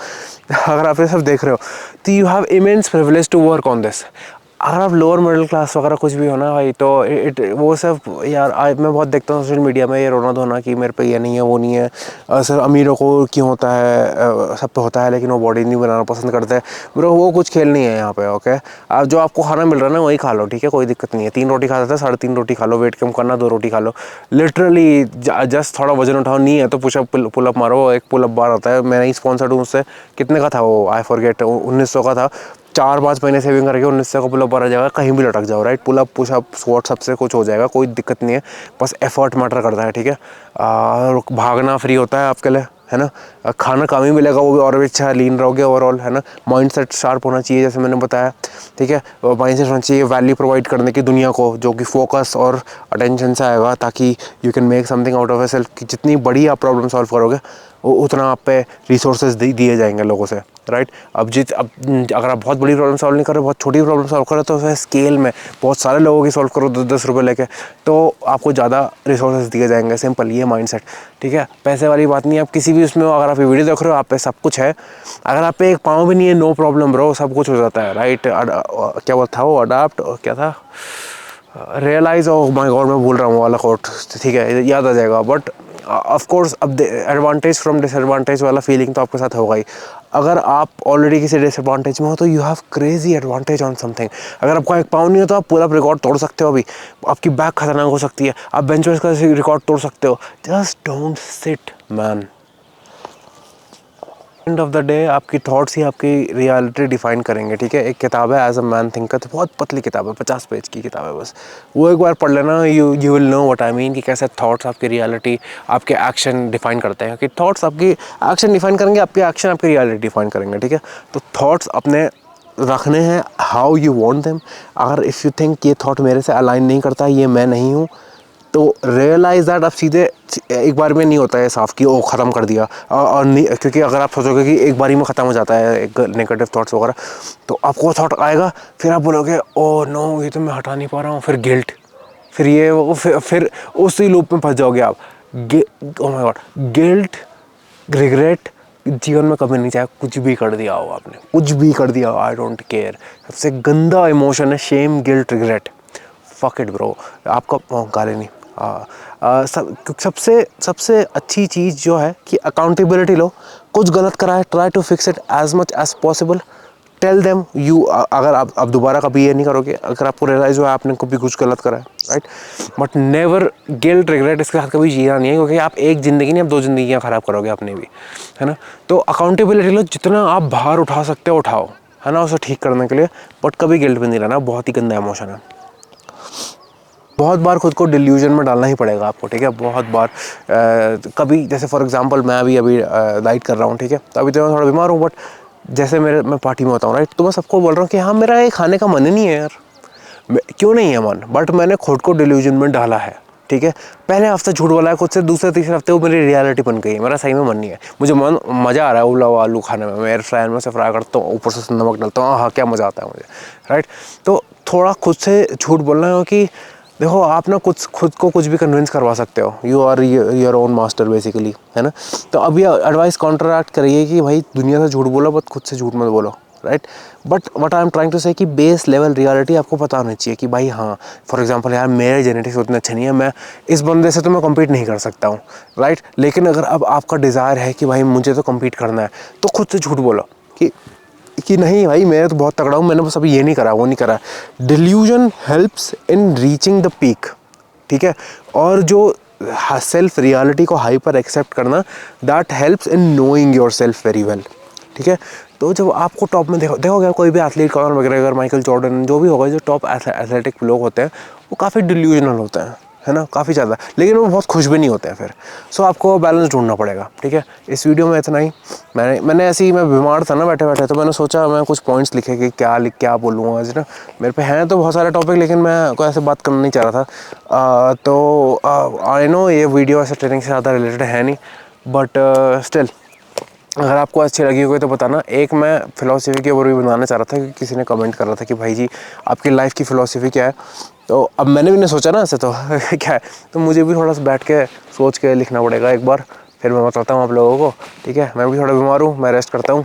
अगर आप ये सब देख रहे हो तो you have immense privilege to work on this. अगर आप लोअर मिडिल क्लास वगैरह कुछ भी हो ना भाई, तो वो सब यार मैं बहुत देखता हूँ सोशल मीडिया में ये रोना धोना कि मेरे पे ये नहीं है वो नहीं है। सर अमीरों को क्यों होता है, सब पे होता है, लेकिन वो बॉडी नहीं बनाना पसंद करते हैं। ब्रो वो कुछ खेल नहीं है यहाँ पे, ओके। आप जो आपको खाना मिल रहा है ना वही खा लो, ठीक है, कोई दिक्कत नहीं है। 3 रोटी खाता था, 3.5 रोटी खा लो, वेट कम करना 2 रोटी खा लो, लिटरली जस्ट थोड़ा वजन उठाओ, नहीं है तो पुशअप पुलअप मारो, एक पुलअप बार आता है, मैं नहीं स्पॉन्सर्ड हूँ उससे। कितने का था वो, आई फॉरगेट, 1900 का था। 4-5 महीने सेविंग करके 1900 का पुलअप आ जाएगा, कहीं भी लटक जाओ, राइट। पुलअप पुशअप स्क्वाट सबसे कुछ हो जाएगा, कोई दिक्कत नहीं है, बस एफर्ट मैटर करता है, ठीक है। भागना फ्री होता है आपके लिए, है ना। खाना कम ही मिलेगा, वो भी और भी अच्छा, लीन रहोगे ओवरऑल, है ना। माइंडसेट शार्प होना चाहिए, जैसे मैंने बताया, ठीक है। माइंडसेट होना चाहिए वैल्यू प्रोवाइड करने की दुनिया को, जो कि फोकस और अटेंशन से आएगा, ताकि you can make something out of your self. कि जितनी बड़ी आप प्रॉब्लम सॉल्व करोगे उतना आप पे रिसोर्सेज दिए जाएंगे लोगों से, राइट। अब अगर आप बहुत बड़ी प्रॉब्लम सॉल्व नहीं कर रहे, बहुत छोटी प्रॉब्लम सॉल्व कर रहे, तो उसे स्केल में बहुत सारे लोगों की सॉल्व करो 10-10 रुपये लेके, तो आपको ज़्यादा रिसोर्सेज दिए जाएंगे। सिंपल ये माइंडसेट, ठीक है। पैसे वाली बात नहीं है, आप किसी भी उसमें हो, अगर आप ये वीडियो देख रहे हो आप पे सब कुछ है, अगर आप पे एक पाँव भी नहीं है, नो प्रॉब्लम ब्रो, सब कुछ हो जाता है, राइट। क्या वो था, वो अडाप्ट क्या था, रियलाइज, ओ माय गॉड मैं भूल रहा हूँ वाला कोट, ठीक है, याद आ जाएगा। बट ऑफ कोर्स अब एडवांटेज फ्रॉम डिसएडवांटेज वाला फीलिंग तो आपके साथ होगा ही। अगर आप ऑलरेडी किसी डिसएडवांटेज में हो तो you have crazy advantage on something. अगर आपका एक पाँव नहीं हो तो आप पूरा रिकॉर्ड तोड़ सकते हो, अभी आपकी बैक खतरनाक हो सकती है, आप बेंच प्रेस का रिकॉर्ड तोड़ सकते हो। Just don't sit man. End of the day आपकी थॉट्स ही आपकी रियलिटी डिफाइन करेंगे, ठीक है। एक किताब है एज अ मैन थिंकर, तो बहुत पतली किताब है, 50 पेज की किताब है बस, वो एक बार पढ़ लेना, you will know what I mean, कि कैसे थॉट्स आपकी रियलिटी, आपके एक्शन डिफाइन करते हैं। कि थॉट्स आपकी एक्शन डिफाइन करेंगे, आपके एक्शन आपकी रियलिटी डिफाइन करेंगे, ठीक है। तो थॉट्स अपने रखने हैं हाउ यू वांट देम। अगर इफ़ यू थिंक ये थॉट मेरे से अलाइन नहीं करता, ये मैं नहीं हूँ, तो रियलाइज़ दैट। अब सीधे एक बार में नहीं होता है साफ़ कि वो ख़त्म कर दिया, और नहीं, क्योंकि अगर आप सोचोगे कि एक बारी में ख़त्म हो जाता है एक नेगेटिव थॉट्स वगैरह, तो आपको थॉट आएगा, फिर आप बोलोगे ओ नो ये तो मैं हटा नहीं पा रहा हूँ, फिर गिल्ट, फिर ये वो, फिर उसी लूप में फंस जाओगे आप। Oh my God, guilt, regret जीवन में कभी नहीं चाहे, कुछ भी कर दिया हो आपने, कुछ भी कर दिया हो, आई डोंट केयर। सबसे गंदा इमोशन है shame, guilt, regret, fuck it bro. आपका गाली नहीं, सबसे अच्छी चीज़ जो है कि अकाउंटेबिलिटी लो। कुछ गलत करा है, try to fix it as much as possible, tell them you, अगर आप दोबारा कभी ये नहीं करोगे, अगर आपको रियलाइज़ हुआ आपने कभी कुछ गलत करा है, right, but never guilt regret इसके साथ कभी जीना नहीं है, क्योंकि आप एक ज़िंदगी नहीं, आप 2 ज़िंदगियाँ ख़राब करोगे अपने भी, है ना। तो अकाउंटेबिलिटी लो, जितना आप बाहर उठा सकते हो उठाओ, है ना, उसे ठीक करने के लिए, बट कभी गिल्ट भी नहीं रहना, बहुत ही गंदा इमोशन है। बहुत बार खुद को डिल्यूजन में डालना ही पड़ेगा आपको, ठीक है, बहुत बार। कभी जैसे फॉर एग्जांपल मैं अभी डाइट कर रहा हूँ, ठीक है, तो अभी तो मैं थोड़ा बीमार हूँ, बट जैसे मैं पार्टी में होता हूँ, राइट, तो मैं सबको बोल रहा हूँ कि हाँ मेरा ये खाने का मन ही नहीं है यार, क्यों नहीं है मन, बट मैंने खुद को डिल्यूजन में डाला है, ठीक है। पहले हफ्ते झूठ बोला है खुद से, दूसरे तीसरे हफ्ते वो मेरी रियलिटी बन गई है, मेरा सही में मन नहीं है, मुझे मज़ा आ रहा है उबला हुआ आलू खाने में, मैं एयर फ्रायर में से फ्राई करता हूँ, ऊपर से नमक डालता हूँ, हाँ क्या मज़ा आता है मुझे, राइट। तो थोड़ा खुद से झूठ बोलना है कि देखो आप ना खुद को कुछ भी कन्विंस करवा सकते हो, you are your own master basically, है ना। तो अब ये एडवाइस कॉन्ट्रैक्ट करिए कि भाई दुनिया से झूठ बोलो बट खुद से झूठ मत बोलो, right. But what I am trying to say कि बेस लेवल रियलिटी आपको पता होनी चाहिए कि भाई हाँ, फॉर एग्जांपल यार मेरे जेनेटिक्स उतने अच्छे नहीं है, मैं इस बंदे से तो मैं कम्पीट नहीं कर सकता हूँ, राइट। लेकिन अगर अब आपका डिज़ायर है कि भाई मुझे तो कम्पीट करना है, तो खुद से झूठ बोलो कि नहीं भाई मैं तो बहुत तगड़ा हूँ, मैंने बस अभी ये नहीं करा वो नहीं करा। Delusion helps in reaching the peak, ठीक है। और जो सेल्फ रियलिटी को हाइपर एक्सेप्ट करना, that helps in knowing your self very well, ठीक है। तो जब आपको टॉप में देखोगे कोई भी athlete, Conor McGregor, Michael Jordan, जो भी होगा, जो टॉप एथलेटिक लोग होते हैं वो काफ़ी डिल्यूजनल होते हैं, है ना, काफ़ी ज़्यादा, लेकिन वो बहुत खुश भी नहीं होते हैं फिर। सो आपको बैलेंस ढूंढना पड़ेगा, ठीक है। इस वीडियो में इतना ही। मैंने ऐसे ही, मैं बीमार था ना बैठे बैठे, तो मैंने सोचा मैं कुछ पॉइंट्स लिखे कि क्या बोलूँगा आज ना। मेरे पे हैं तो बहुत सारे टॉपिक, लेकिन मैं कोई ऐसे बात करना नहीं चाह रहा था। तो आई नो ये वीडियो ऐसे ट्रेनिंग से ज़्यादा रिलेटेड है नहीं, बट स्टिल अगर आपको अच्छी लगी होगी तो बताना। एक मैं फ़िलॉसफी के ऊपर भी बनाना चाह रहा था, क्योंकि किसी ने कमेंट कर रहा था कि भाई जी आपकी लाइफ की फ़िलॉसफी क्या है। तो अब मैंने भी नहीं सोचा ना ऐसे तो क्या है, तो मुझे भी थोड़ा सा बैठ के सोच के लिखना पड़ेगा एक बार, फिर मैं बताता हूँ आप लोगों को, ठीक है। मैं भी थोड़ा बीमार हूँ, मैं रेस्ट करता हूँ।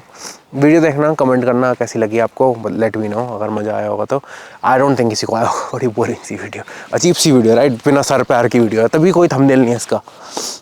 वीडियो देखना, कमेंट करना कैसी लगी आपको, लेट मी नो अगर मज़ा आया होगा तो। आई डोंट थिंक किसी को आया होगा, बड़ी बोरिंग सी वीडियो, अजीब सी वीडियो, राइट, बिना सर पैर की वीडियो है, तभी कोई थंबनेल नहीं है इसका।